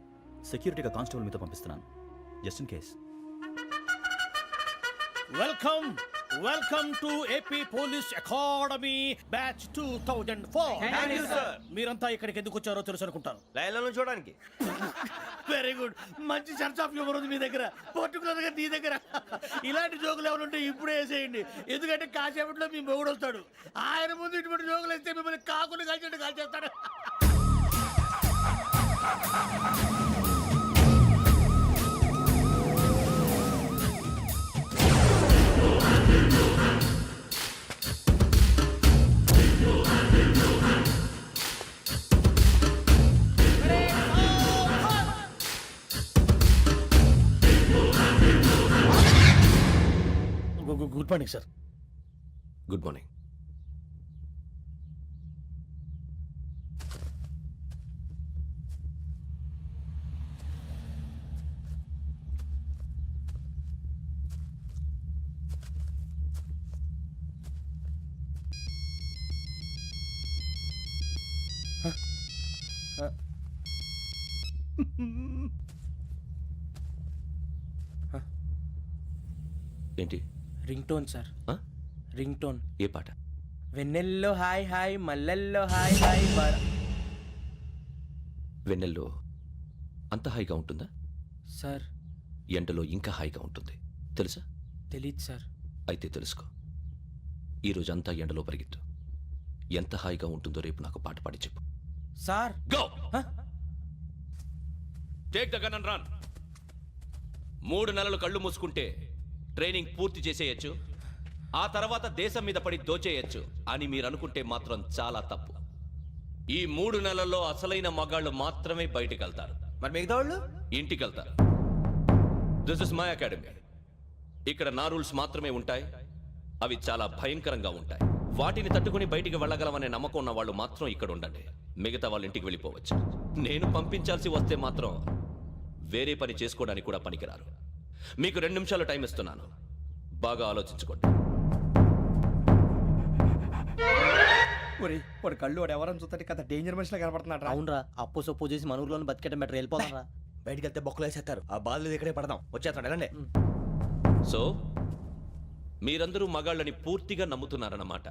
సెక్యూరిటీగా కానిస్టేబుల్ మీతో పంపిస్తున్నాను, just in case. Welcome welcome to AP police academy batch 2004. మీరంతా ఇక్కడికి ఎందుకు వచ్చారో తెలుసు అనుకుంటాను. లైన్లను చూడడానికి. వెరీ గుడ్, మంచి సెన్స్ ఆఫ్ హ్యూమర్ ఉంది మీ దగ్గర, పర్టికులర్ గా నీ దగ్గర. ఇలాంటి జోకులు ఏమైనా ఉంటే ఇప్పుడే వేసేయండి, ఎందుకంటే కాసేపట్లో మీ మొగుడు వస్తాడు. ఆయన ముందు ఇటువంటి జోకులు వేస్తే మిమ్మల్ని కాకుండా కాల్చేట్టు కాల్చేస్తాడు. Good morning sir. Good morning. ఏంటి? Ring tone sir. Ring tone. ఏ పాట? వెన్నెల్లో హాయ్ హాయ్, మల్లెల్లో హాయ్ హాయ్. వెన్నెల్లో అంత హాయిగా ఉంటుందా సార్? ఎండలో ఇంకా హాయిగా ఉంటుంది తెలుసా? తెలీదు సార్. అయితే తెలుసుకో. ఈరోజు అంతా ఎండలో పరిగెత్తు. ఎంత హాయిగా ఉంటుందో రేపు నాకు పాట పాడి చెప్పు. Sir go. Take the gun and run. 3 నెలలు కళ్ళు మూసుకుంటే ట్రైనింగ్ పూర్తి చేసేయచ్చు, ఆ తర్వాత దేశం మీద పడి దోచేయచ్చు అని మీరు అనుకుంటే మాత్రం చాలా తప్పు. ఈ 3 నెలల్లో అసలైన మగాళ్ళు మాత్రమే బయటికి వెళ్తారు. మరి మిగతా వాళ్ళు ఇంటికి వెళ్తారు. This is my academy. ఇక్కడ నా రూల్స్ మాత్రమే ఉంటాయి. అవి చాలా భయంకరంగా ఉంటాయి. వాటిని తట్టుకుని బయటికి వెళ్ళగలమనే నమ్మకం ఉన్న వాళ్ళు మాత్రం ఇక్కడ ఉండండి. మిగతా వాళ్ళ ఇంటికి వెళ్ళిపోవచ్చు. నేను పంపించాల్సి వస్తే మాత్రం వేరే పని చేసుకోవడానికి కూడా పనికిరారు. మీకు 2 నిమిషాలు టైం ఇస్తున్నాను. బాగా ఆలోచించుకోండి. ఒరేయ్, వాడు కళ్ళు వాడు ఎవరైనా చూస్తే కదా డేంజర్ మనిషిలో కనపడుతున్నాడు. అవునరా, అప్పు సొప్పు చేసి మన ఊర్లో బతికేట బెటర్ వెళ్ళిపోతారా. బయటికి వెళ్తే బొక్కలు వేసేస్తారు. ఆ బాధలు ఇక్కడే పడదాం. వచ్చేస్తాడు వెళ్ళండి. సో మీరందరూ మగాళ్ళని పూర్తిగా నమ్ముతున్నారన్నమాట.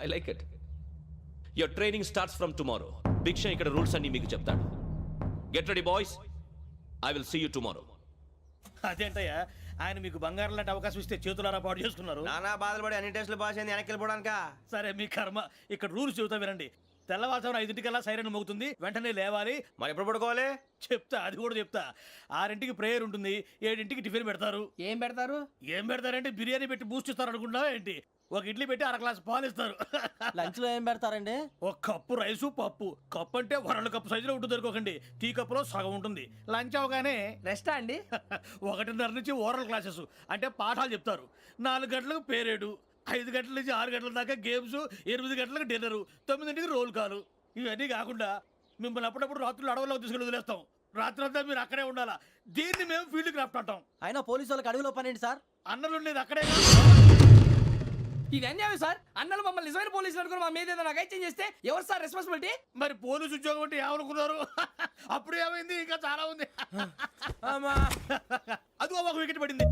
I like it. Your training starts from tomorrow. భిక్ష ఇక్కడ రూల్స్ అన్ని మీకు చెప్తాడు. Get ready boys. I will see you tomorrow. అదేంటయ్యా, ఆయన మీకు బంగారం లాంటి అవకాశం ఇస్తే చేతులారా పాటు చేసుకున్నారు. నానా బాధలు పడి అన్ని టెస్టులు పాస్ అయింది, వెనక్కి వెళ్ళిపోవడానికా? సరే మీ కర్మ. ఇక్కడ రూల్స్ చెబుతా వినండి. తెల్లవారుజామున 5:00కల్లా సైరన్ మోగుతుంది, వెంటనే లేవాలి. మరి ఎప్పుడు పడుకోవాలి? చెప్తా, అది కూడా చెప్తా. 6ంటికి ప్రేయర్ ఉంటుంది, 7ంటికి టిఫిన్ పెడతారు. ఏం పెడతారు? ఏం పెడతారంటే బిర్యానీ పెట్టి బూస్ట్ ఇస్తారు అనుకుంటున్నావా ఏంటి? ఒక ఇడ్లీ పెట్టి 1/2 గ్లాస్ పాలు ఇస్తారు. లంచ్ లో ఏం పెడతారండి? ఒక కప్పు రైసు పప్పు. కప్పు అంటే 1/2 కప్పు సైజులో ఉంటుంది అనుకోకండి. టీ కప్పులో సగం ఉంటుంది. లంచ్ అవగానే రెస్టా అండి? 1:30 నుంచి ఓరల్ క్లాసెస్ అంటే పాఠాలు చెప్తారు. 4 గంటలకు పేరేడు, 5 గంటల నుంచి 6 గంటల దాకా గేమ్స్, 8 గంటలకు డిన్నర్, 9ంటికి రోల్ కాలు. ఇవన్నీ కాకుండా మిమ్మల్ని అప్పుడప్పుడు రాత్రులు అడవుల్లో తీసుకుని వదిలేస్తాం. రాత్రి అంతా మీరు అక్కడే ఉండాలా. దీన్ని మేము ఫీల్డ్ క్రాఫ్ట్ అంటాం. అయినా పోలీసు వాళ్ళకి అడవిలో పని ఏంటి సార్? అన్నలు ఉండేది అక్కడే. ఇది అన్యాయం సార్. అన్నలు మమ్మల్ని నిజమైన పోలీసులు అనుకుని మా మీద ఏదైనా చేంజ్ చేస్తే ఎవరు సార్ రెస్పాన్సిబిలిటీ? మరి పోలీసు ఉద్యోగం అంటే ఏమనుకున్నారు? అప్పుడు ఏమైంది? ఇంకా చాలా ఉంది. అది ఒక వికెట్ పడింది.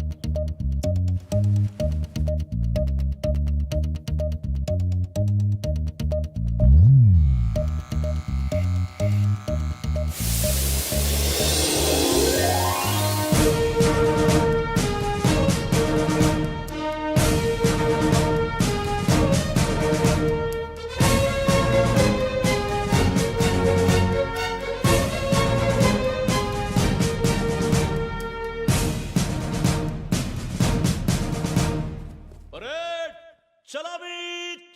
చలామీ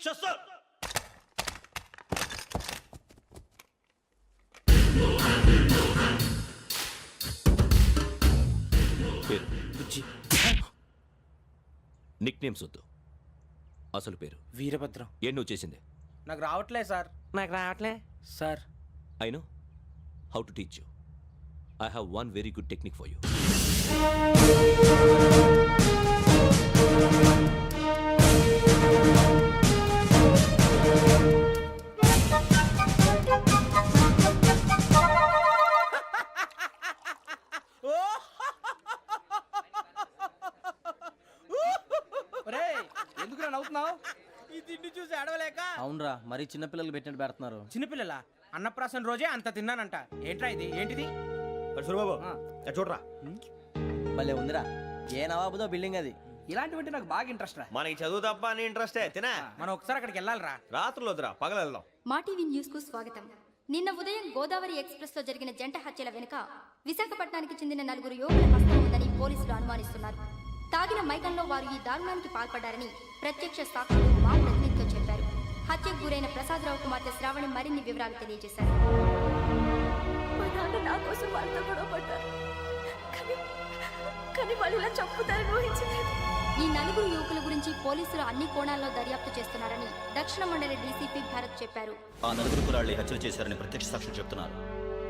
చసర్. నిక్ నేమ్స్ వద్దు. అసలు పేరు? వీరభద్రం. ఏం నువ్వు చేసింది? నాకు రావట్లే సార్. నాకు రావట్లే sir. I know how to teach you. I have one very good technique for you. ఎందుకు నవ్వుతున్నావు? ఈ తిండి చూసి అడవలేక. అవునరా, మరి చిన్నపిల్లలు పెట్టినట్టు పెడుతున్నారు. చిన్నపిల్లల అన్నప్రాసన రోజే అంత తిన్నానంట. ఏంట్రా ఇది? ఏంటిది? సూరిబాబు చూడరా, భలే ఉందిరా. ఏ నవాబుదో బిల్డింగ్ అది. ఇలాంటివంటే నాకు బాగా ఇంట్రెస్ట్ రా. మనకి చదువు తప్ప అని ఇంట్రెస్టే. తినా మనం ఒకసారి అక్కడికి వెళ్ళాలిరా. రాత్రులు వద్దురా, పగలు వెళ్దాం. మా టీవీ న్యూస్ కు స్వాగతం. నిన్న ఉదయం గోదావరి ఎక్స్ప్రెస్ లో జరిగిన జంట హత్యల వెనుక విశాఖపట్నానికి చెందిన 4 యువకుల హస్తం ఉందని పోలీసులు అనుమానిస్తున్నారు. తాగిన మైకంలో వారు ఈ దారుణానికి పాల్పడ్డారని ప్రత్యక్ష సాక్షులు మా ప్రతినిధితో చెప్పారు. హత్యకు గురైన ప్రసాదరావు కుమార్తె శ్రావణి మరిన్ని వివరాలు తెలియజేశారు. ఈ 4 యువకుల గురించి పోలీసులు అన్ని కోణాల్లో దర్యాప్తు చేస్తున్నారని దక్షిణ మండలి డీసీపీ భరత్ చెప్పారు. ఆ 4 కురాళ్ళు హత్యలు చేశారని ప్రత్యక్ష సాక్షులు చెప్తున్నారు.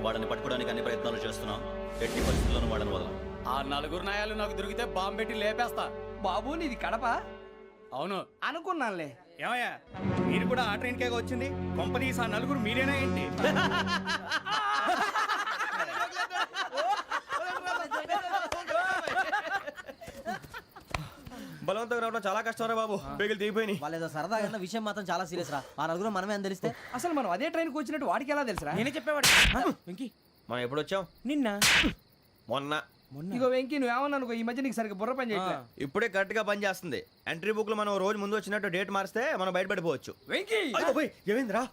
వాళ్ళని పట్టుకోవడానికి అన్ని ప్రయత్నాలు చేస్తున్నాం. ఎట్టి పరిస్థితుల్లోనూ వాళ్ళని వదలం. ఆ 4 నాయాలు నాకు దొరికితే బాంబు పెట్టి లేపేస్తా. బాబు నీది కడప? అవును అనుకున్నానులే. ఏమయ్యా, మీరు కూడా ఆ ట్రైన్ కేగా వచ్చింది? కంపెనీస్ ఆ 4 మీరేనా ఏంటి? బలవంతంగా రావడం చాలా కష్టం రా బాబు. పేగులు దిగిపోయినాయి. వాళ్ళేదో సరదాగా అన్న విషయం మాత్రం చాలా సీరియస్ రా. ఆ 4 మనమే అని తెలిస్తే అసలు మనం అదే ట్రైన్కి వచ్చినట్టు వాడికి ఎలా తెలుసురా? నేనే చెప్పేవాడు. వెంకీ, మనం ఎప్పుడు వచ్చాం? నిన్న మొన్న. ఇగో వెంకీ, నువ్వేమన్నా అనుకో, ఈ మధ్య నీకు సరిగ్గా బుర్ర పని చేయట్లే. ఇప్పుడే కరెక్ట్ గా పని చేస్తుంది. ఎంట్రీ బుక్ లో మనం రోజు ముందు వచ్చినట్టు డేట్ మారిస్తే మనం బయటపడిపోవచ్చు. వెంకీ, ఏమైందిరా?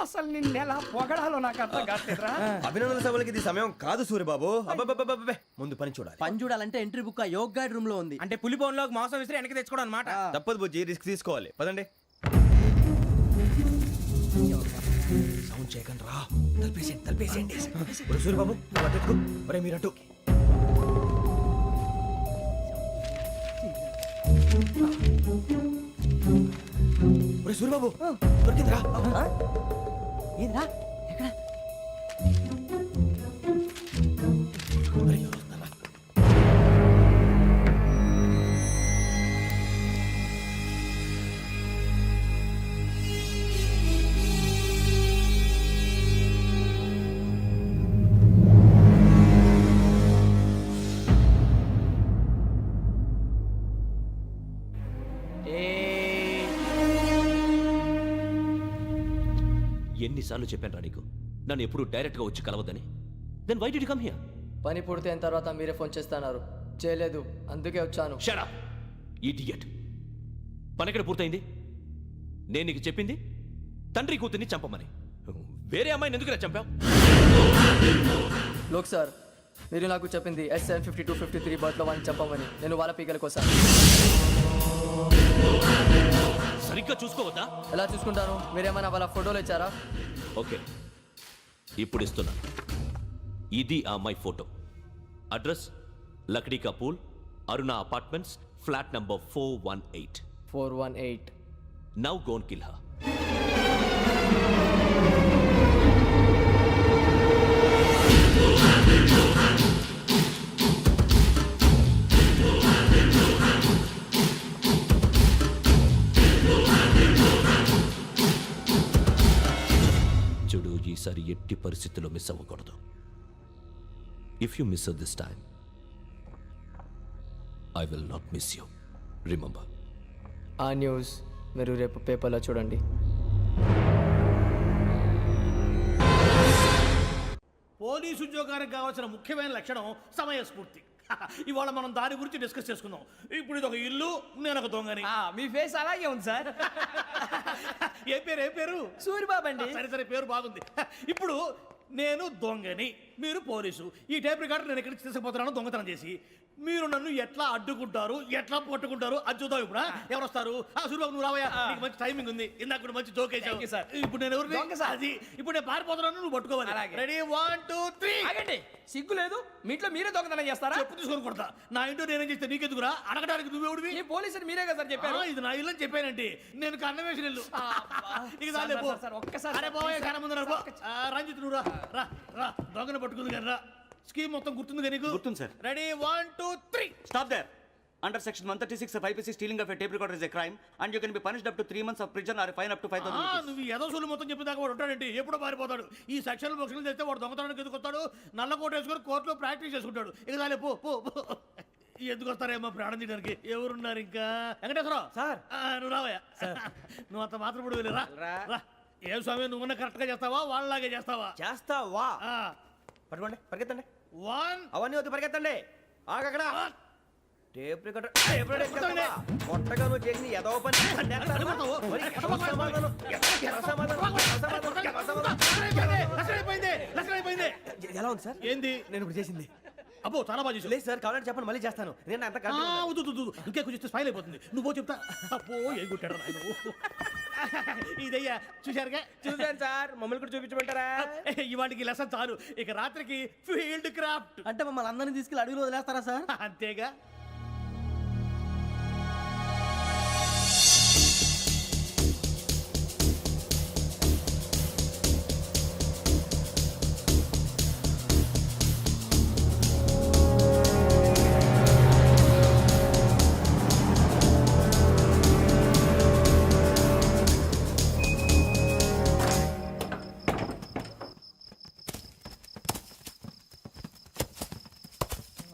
అసలు నిన్న ఎలా పొగడాలో నాకు అర్థం కాట్లేదురా. అభినందన సభలకి ఇది సమయం కాదు సూరిబాబు. అబ్బబ్బబ్బబ్బబ్బే, ముందు పని చూడాలి. పని చూడాలంటే ఎంట్రీ బుక్ ఆ యోగ్ గైడ్ రూమ్ లో ఉంది. అంటే పులి బోన్లోకి మాంసం విసిరి వెనక్కి తెచ్చుకోవడం అనమాట. తప్పదు బుజ్జి, రిస్క్ తీసుకోవాలి. పదండి. సౌండ్ చేయకండి రా. తలపేసేయండి. సూరిబాబు నువ్వు అటు. ఒరే మీరు అటు. ఒరే సూరిబాబు దొరికిందిరా. ఏంద్రా ఎక్కడ అరే, ఎవరు వస్తున్నారా? ఎన్నిసార్లు చెప్పాను రా నీకు నన్ను ఎప్పుడు డైరెక్ట్గా వచ్చి కలవద్దని. Then why did you come here? పని పూర్తయిన తర్వాత మీరే ఫోన్ చేస్తున్నారు, చేయలేదు, అందుకే వచ్చాను. Shut up idiot. పని ఎక్కడ పూర్తయింది? నేను నీకు చెప్పింది తండ్రి కూతుర్ని చంపమని. వేరే అమ్మాయిని ఎందుకు చంపావు? లోక్ సార్, మీరు నాకు చెప్పింది S75253 బర్త్లో వాడిని చంపమని. నేను వాళ్ళ పీకల కోసం. సరిగ్గా చూసుకోవద్దా? ఎలా చూసుకుంటాను? మీరేమైనా వాళ్ళ ఫోటోలు ఇచ్చారా? ఓకే, ఇప్పుడు ఇస్తున్నా. ఇది ఆ అమ్మాయి ఫోటో. అడ్రస్ లక్డీ కా pool, Aruna apartments, flat number 418. 418. Now go and kill her. చూడు, ఈసారి ఎట్టి పరిస్థితుల్లో మిస్ అవ్వకూడదు. If you miss this time I will not miss you. Remember. ఆ న్యూస్ మీరు రేపు పేపర్లో చూడండి. పోలీసు ఉద్యోగానికి కావాల్సిన ముఖ్యమైన లక్షణం సమయస్ఫూర్తి. ఇవాళ మనం దాని గురించి డిస్కస్ చేసుకుందాం. ఇప్పుడు ఇది ఒక ఇల్లు, నేను ఒక దొంగని. మీ ఫేస్ అలాగే ఉంది సార్. ఏ పేరు? సూరిబాబు అండి. సరే పేరు బాగుంది. ఇప్పుడు నేను దొంగని, మీరు పోలీసు. ఈ టైప్ రికార్డు నేను ఎక్కడికి తీసుకుపోతున్నాను దొంగతనం చేసి. మీరు నన్ను ఎట్లా అడ్డుకుంటారు, ఎట్లా పట్టుకుంటారు అది చూద్దాం. ఇప్పుడు ఎవరు వస్తారు? సూరిబాబు నువ్వు రావయ్యా, నీకు మంచి టైమింగ్ ఉంది. ఇందాక కూడా మంచి జోక్ వేసావు సార్. ఇప్పుడు నేను ఎవరు? అది ఇప్పుడు నేను పారిపోతున్నాను, నువ్వు పట్టుకోవాలి. రెడీ 1 2 3. ఆగండి, సిగ్గు లేదు? మీ ఇంట్లో మీరే దొంగతనం చేస్తారా? చెప్పు తీసుకొని కొడతా. నా ఇంట్లో నేనేం చేస్తే నీకెందుకురా? అడగడానికి నువ్వెవడివి? ఈ పోలీసులు మీరే కదా సార్ చెప్పారు. ఇది నా ఇల్లు అని చెప్పానంటే నేను కన్నవేసిన ఇల్లు. ఇక చాలే పో. ఒక్కసారి అరే బాబు, చాలా ముందు రంజిత్ నువ్వు రా రా దొంగను పట్టుకుంది కానీ రా. స్కీమ్ మొత్తం గుర్తుంది కానీ నీకు? గుర్తుంది sir. Ready 1 2 3. Stop there. Under section 136 of IPC, stealing of a tape recorder is a crime and you can be punished up to 3 months of prison or a fine up to 5,000 rupees. నువ్వు ఏదో సొల్లు మొత్తం చెప్పేదాకా వాడు ఉంటాడండి. ఎప్పుడో పారిపోతాడు. ఈ సెక్షన్లు బొక్షన్లు చేస్తే వాడు దొంగతనానికి ఎందుకు వస్తాడు? నల్ల కోట వేసుకొని కోర్టులో ప్రాక్టీస్ చేసుకుంటాడు. ఇక చాలే పో పో. ఎందుకు వస్తారేమో ప్రాణం తీయడానికి. ఎవరున్నారు ఇంకా? వెంకటేశ్వరరావు సార్, నువ్వు రావయ్యా. నువ్వు అంత మాత్రం ఇప్పుడు వెళ్ళి రా. ఏం స్వామి, నువ్వున్న కరెక్ట్ గా చేస్తావా వాళ్ళలాగే చేస్తావా? చేస్తావా? పట్టుకోండి, పరిగెత్తండి. 1 అవన్నీ వద్దు, పరిగెత్తండి. ఆగక్కడ టేప్ రికార్డర్ కొట్టగా నువ్వు చేసి ఏదో పని. ఎలా ఉంది సార్? ఏంది నేను ఇప్పుడు చేసింది? అబ్బో చాలా బాగా చేసావు. లేదు సార్, కావాలంటే చెప్పండి, మళ్ళీ చేస్తాను. నేను అంత ఇంకే కొంచెం స్మైల్ అయిపోతుంది. నువ్వు చెప్తా. అబ్బో ఏం కొట్టాడు నువ్వు. ఇదయ్యా చూశారుగా? చూసాను సార్, మమ్మల్ని కూడా చూపించమంటారా? ఇవాటికి లెసన్ చాలు. ఇక రాత్రికి ఫీల్డ్ క్రాఫ్ట్. అంటే మమ్మల్ని అందరినీ తీసుకెళ్ళి అడుగులో వదిలేస్తారా సార్? అంతేగా.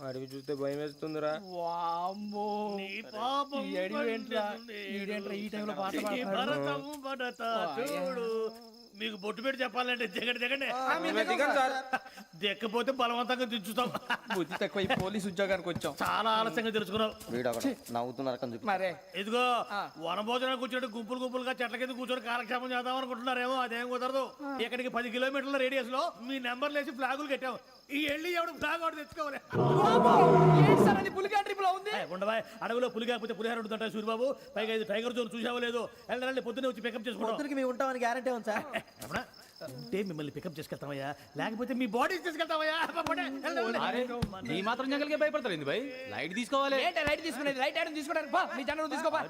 అడిగి చూస్తే భయం వేస్తుందిరా. నీ పాపం ఈ టైంలో పాట చూడు. మీకు బొట్టు పెట్టి చెప్పాలంటే దిగండి. దిక్కపోతే బలవంతంగా దించుతాం. బుద్ధి తక్కువ, ఈ పోలీస్ ఉద్యోగానికి వచ్చాం. చాలా ఆలస్యంగా తెలుసుకున్నావు. నవ్వుతున్నారు. మరే ఇదిగో వనభోజనం కూర్చోటి గుంపులుగా చెట్ల కింద కూర్చొని కాలక్షేపం చేద్దాం అనుకుంటున్నారేమో. అదేం కుదరదు. ఇక్కడికి 10 కిలోమీటర్ల రేడియస్ లో మీ నెంబర్లు వేసి ఫ్లాగులు కట్టాం. ఈ వెళ్ళి ఎవడు ఫ్లాగ్ ఒకటి తెచ్చుకోవాలి. పులిగా ట్రిప్ లో ఉంది. ఉండవా, అడవిలో పులి కాకపోతే పులిహార ఉంటుంటాయి సూరిబాబు. పైగా ఇది టైగర్ జోన్ చూసావో లేదో. వెళ్ళాలి, పొద్దున్నే వచ్చి పికప్ చేసుకుంటాం. మేము ఉంటామని గ్యారంటీ ఉంది సార్. ఉంటే మిమ్మల్ని పికప్ చేసుకెళ్తామయ్యా, లేకపోతే మీ బాడీ తీసుకెళ్తామయ్యా. నీ మాత్రం జంగల్కే భయపడతారు ఏంది భయ్? లైట్ తీసుకోవాలి. ఏంటి లైట్ తీసుకునేది? లైట్ ఆడని తీసుకోవడానికి బా, నీ జంగల్ తీసుకోబా.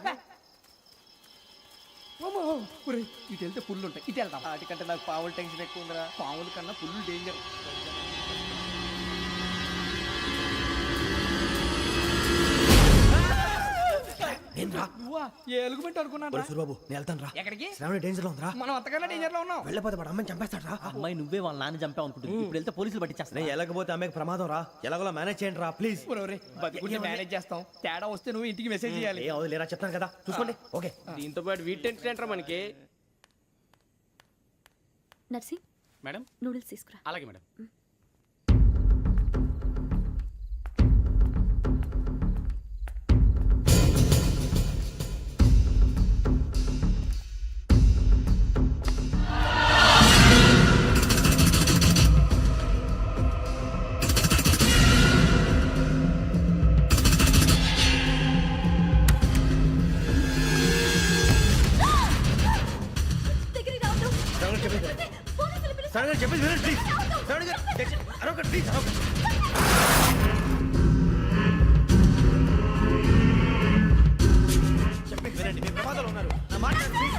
ఇటు వెళ్తే పుల్లు ఉంటాయి, ఇటు వెళ్తాం. వాటికంటే నాకు పావులు టెన్షన్ ఎక్కువ ఉందిరా. పాముల కన్నా పుల్లు డేంజర్. నువ్వా? ఏ ఎలుగుబెట్టి అనుకున్నాను. సూరిబాబు నేను వెళ్తాను రా. ఎక్కడికి? శ్రావణి డేంజర్ లో ఉందిరా. మనం అంతకన్నా డేంజర్ లో ఉన్నాం. వెళ్ళపోతే వాడు అమ్మని చంపేస్తాడు రా. అమ్మాయి నువ్వే వాళ్ళ నాన్న చంపావు అనుకుంటుంది. ఇప్పుడు వెళ్తే పోలీసులు పట్టించేస్తా. నేను వెళ్ళకపోతే అమ్మకి ప్రమాదం రా. ఎలాగోలా మేనేజ్ చేయండి రా ప్లీజ్. బతికుంటే మేనేజ్ చేస్తాం. తేడా వస్తే నువ్వు ఇంటికి మెసేజ్ చేయాలి. ఏ అవదు లేరా, చెప్తాను కదా, చూసుకోండి. ఓకే. దీంతో పాటు వీటి టెంట్ మనకి. నర్సి మేడం నూడిల్స్ తీసుకురా. అలాగే మేడం. శ్రావణి గారు చెప్పేసి వినండి ప్లీజ్. శ్రావణి గారు అరొకటి ప్లీజ్. చెప్పేసి వినండి, మీ ప్రమాదాలు ఉన్నారు. నా మాట వినండి, ప్లీజ్.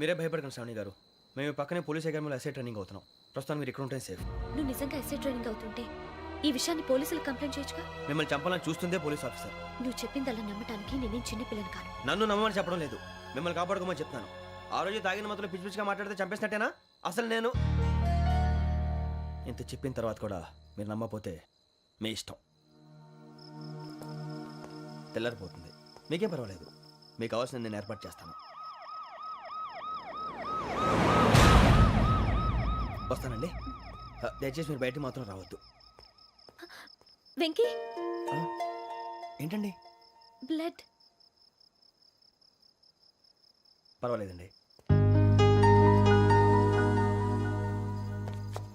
మీరే భయపడకండి శ్రావణి గారు. మేము పక్కనే పోలీస్ అకాడమీలో ఎస్ఐ ట్రైనింగ్ అవుతున్నాం. ప్రస్తుతం మీరు ఇక్కడ ఉంటే సేఫ్. నువ్వు నిజంగా ఎస్ఐ ట్రైనింగ్ అవుతుంటే ఈ విషయాన్ని పోలీసులకు కంప్లైంట్ చేయొచ్చుగా. మిమ్మల్ని చంపాలని చూస్తుందే పోలీస్ ఆఫీసర్. నువ్వు చెప్పిందల్లా నమ్మటానికి నేనేం చిన్న పిల్లని కాను. నన్ను నమ్మమని చెప్పడం లేదు, మిమ్మల్ని కాపాడుకోమని చెప్తాను. ఆ రోజు తాగిన మత్తులో పిచ్చి పిచ్చిగా మాట్లాడితే చంపేసినట్టేనా? అసలు నేను ఇంత చెప్పిన తర్వాత కూడా మీరు నమ్మపోతే మీ ఇష్టం. తెల్లారిపోతుంది, మీకేం పర్వాలేదు. మీకు కావాల్సిన నేను ఏర్పాటు చేస్తాను. వస్తానండి. దయచేసి మీరు బయటికి మాత్రం రావద్దు. వెంకీ ఏంటండి? బ్లడ్. పర్వాలేదండి.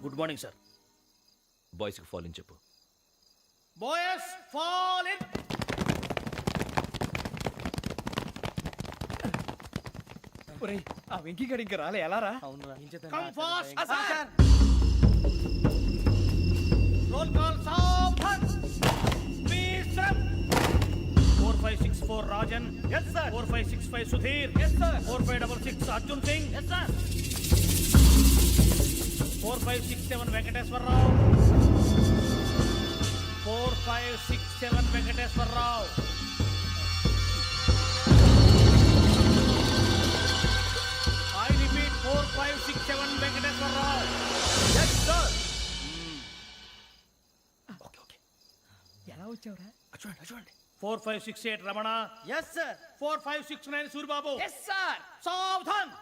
Good morning sir. బాయ్స్కి ఫాల్ ఇన్ చెప్పు. Boys fall in. ఆ వెంకీ గడి ఇంకా రాలే, ఎలా రా? Come fast sir. Roll call సావధాన్. Please stop. 4564 Rajan. yes sir. 4565 Sudheer. yes sir. 4566 Arjun Singh. yes sir. 4567 Venkateswararao. 4567 Venkateswararao. I repeat 4567 Venkateswararao. yes sir. Okay okay. ఎలా వచ్చావురా? చూడండి చూడండి. 4568 Ramana. Yes sir. 4569 Suribabu. Yes sir. సావధాన్.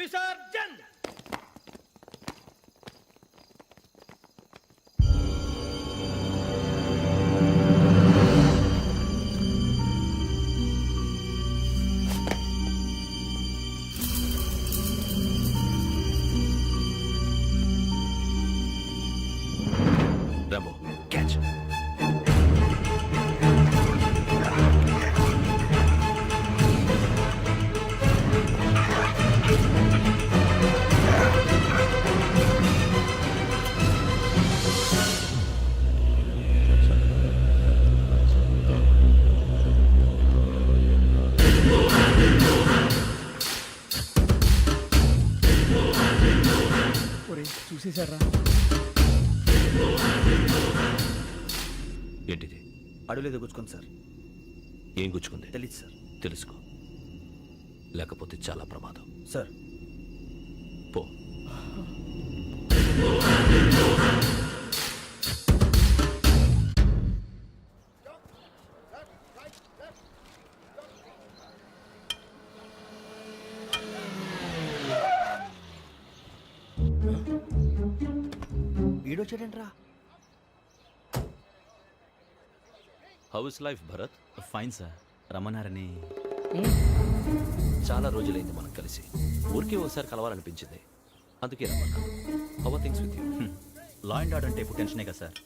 విసర్జన్. Rambo catch. చూసేశారా? ఏంటిది? అడవిలో గుచ్చుకుంది సార్. ఏం గుచ్చుకుంది? తెలీదు సార్. తెలుసుకో, లేకపోతే చాలా ప్రమాదం. సార్ పో. వీడొచ్చాడంట్రా. How is life Bharath? Fine sir, రమ్మన్నారని. చాలా రోజులైంది మనం కలిసి. ఊరికే ఒకసారి కలవాలనిపించింది, అందుకే రమ్మన్నా. How are things with you? Law and order అంటే ఇప్పుడు టెన్షనే కదా sir.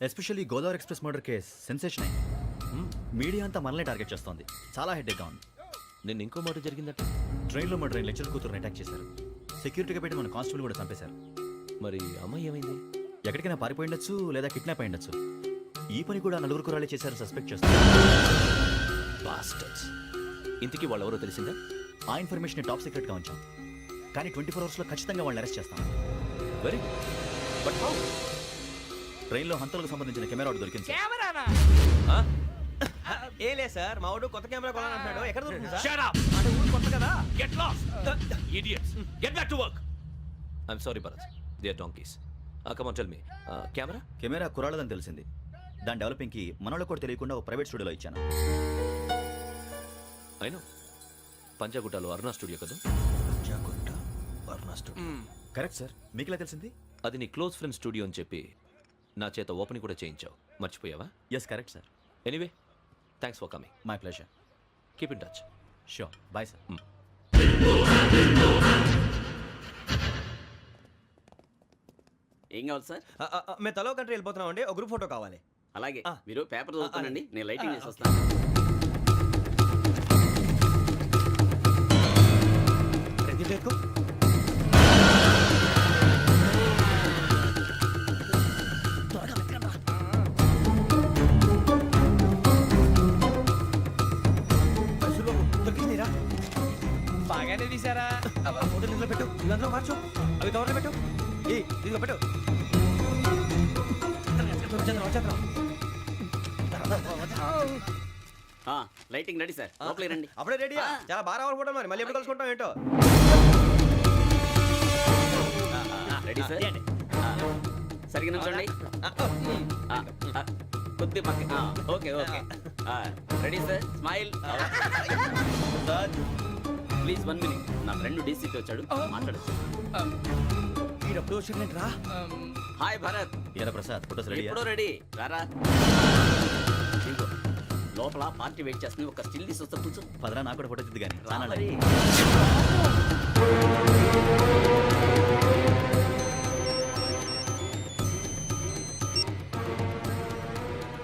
Especially Godavari express murder case sensation అయింది. మీడియా అంతా మనల్ని టార్గెట్ చేస్తోంది. చాలా హెడ్ఏక్గా ఉంది. నిన్న ఇంకో మాట జరిగిందట. ట్రైన్లో మా ట్రైన్ లెక్చర్ కూతురుని అటాక్ చేశారు. సెక్యూరిటీగా పెట్టి మన కానిస్టేబుల్ కూడా చంపేశారు. మరి అమ్మాయి ఏమైంది? ఎక్కడికైనా పారిపోయి ఉండొచ్చు, లేదా కిడ్నాప్ అయి ఉండొచ్చు. ఈ పని కూడా నలుగురు కురాలే చేశారు సస్పెక్ట్ చేస్తారు. బాస్టర్స్. ఇంతకీ వాళ్ళు ఎవరో తెలిసిందా? ఆ ఇన్ఫర్మేషన్ టాప్ సీక్రెట్గా ఉంచాం, కానీ 24 అవర్స్లో ఖచ్చితంగా వాళ్ళని అరెస్ట్ చేస్తాం. Very but how? ట్రైన్లో హంతలకు సంబంధించిన కెమెరా ఒకటి దొరికింది సార్. కెమెరానా? ఏలే సార్, మా వాడు కొత్త కెమెరా కొనాలంటున్నాడు. ఎక్కడ దొరుకుతుంది సార్? Shut up! అంటే ఊరు కొత్త కదా. Get lost! Idiots! Get back to work! I'm sorry, Bharat. They are donkeys. Come on, tell me. Camera? Camera కురాలదని తెలిసింది. దాని డెవలపింగ్కి మనోళ్ళకి కూడా తెలియకుండా ఒక ప్రైవేట్ స్టూడియోలో ఇచ్చాను. I know. పంజాగుట్టలో అరుణా స్టూడియో కదా? జాగుట్ట వర్ణ స్టూడియో. Correct sir. మీకు ఎలా తెలిసింది? అది నీ క్లోజ్ ఫ్రెండ్ స్టూడియో అని చెప్పి నా చేత ఓపెన్ కూడా చేయించావు. మర్చిపోయావా? Yes correct sir. Anyway, thanks for coming. My pleasure. Keep in touch. Sure. Bye sir. ఏం కావాలి సార్? మేము తలో కంట్రీ వెళ్ళిపోతున్నాం అండి. ఒక గ్రూప్ ఫోటో కావాలి. అలాగే, మీరు పేపర్ చదువుతానండి, నేను లైటింగ్ చేసి వస్తాను. బాగానే తీసారా? ఫోటోలు ఇందులో పెట్టు, ఇవి అందులో మార్చు, అవి కవర్లో పెట్టు. ఇదిగో పెట్టు. లైటింగ్ రెడీ సార్, లోపలికి రండి. అప్పుడే రెడీయా? చాలా బాగా రావాలి ఫోటో. మరి మళ్ళీ ఎప్పుడు కలుసుకుంటాం ఏంటో. Ready sir. సరిగ్గా నిల్చోండి. కొద్ది పక్క. Okay okay. Ready sir. Smile. Please 1 minute. నా ఫ్రెండ్ డీసీకి వచ్చాడు, మాట్లాడచ్చు. ఎప్పుడు వచ్చిందంటరా? హాయ్ భరత్. ఏరా ప్రసాద్, ఫోటోస్ రెడీ? ఎప్పుడో రెడీ. రారా. ఇదిగో, లోపల పార్టీ వెయిట్ చేస్తుంది. ఒక స్టిల్ తీసి వస్తా, కూర్చో. పదరా, నాకు కూడా ఫోటో తిద్ది కానీ.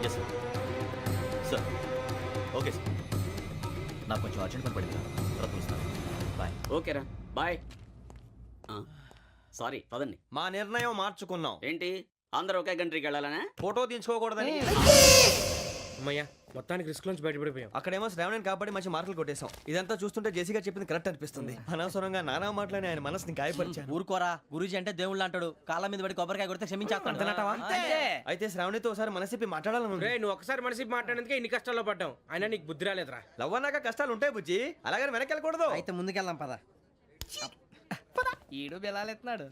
Yes sir. Sir okay sir. నాకు కొంచెం అర్జెంట్ పని పడింది, తర్వాత చూస్తాను. బాయ్. ఓకేరా, బాయ్. సారీ, పదండి. మా నిర్ణయం మార్చుకున్నాం. ఏంటి, అందరూ ఒకే కంట్రీకి వెళ్ళాలనే? ఫోటో తీసుకోకూడదని. అమ్మయ్యా, మొత్తానికి రిస్క్ నుంచి బయటపడిపోయాం. అక్కడేమో శ్రావణిని కాబట్టి మంచి మార్కులు కొట్టేశాం. ఇదంతా చూస్తుంటే జేసీగా చెప్పింది కరెక్ట్ అనిపిస్తుంది. అనవసరంగా నానా మాటలని ఆయన మనసుని గాయపరిచాను. ఊరుకోరా, గురూజీ అంటే దేవుళ్ళు అంటాడు. కాళ్ళ మీద పడి కొబ్బరికాయ కొడితే క్షమించేస్తాను. అయితే శ్రావణితో ఒకసారి మనసిప్పి మాట్లాడాలను. నువ్వు ఒకసారి మనసి మాట్లాడేందుకే ఇన్ని కష్టాల్లో పడ్డాం. అయినా నీకు బుద్ధి రాలేదురా. లవ్ అన్నాక కష్టాలు ఉంటాయి బుజ్జి, అలాగని వెనక్కి వెళ్ళకూడదు. అయితే ముందుకెళ్దాం పద. ఈడు బెలాలెత్తున్నాడు.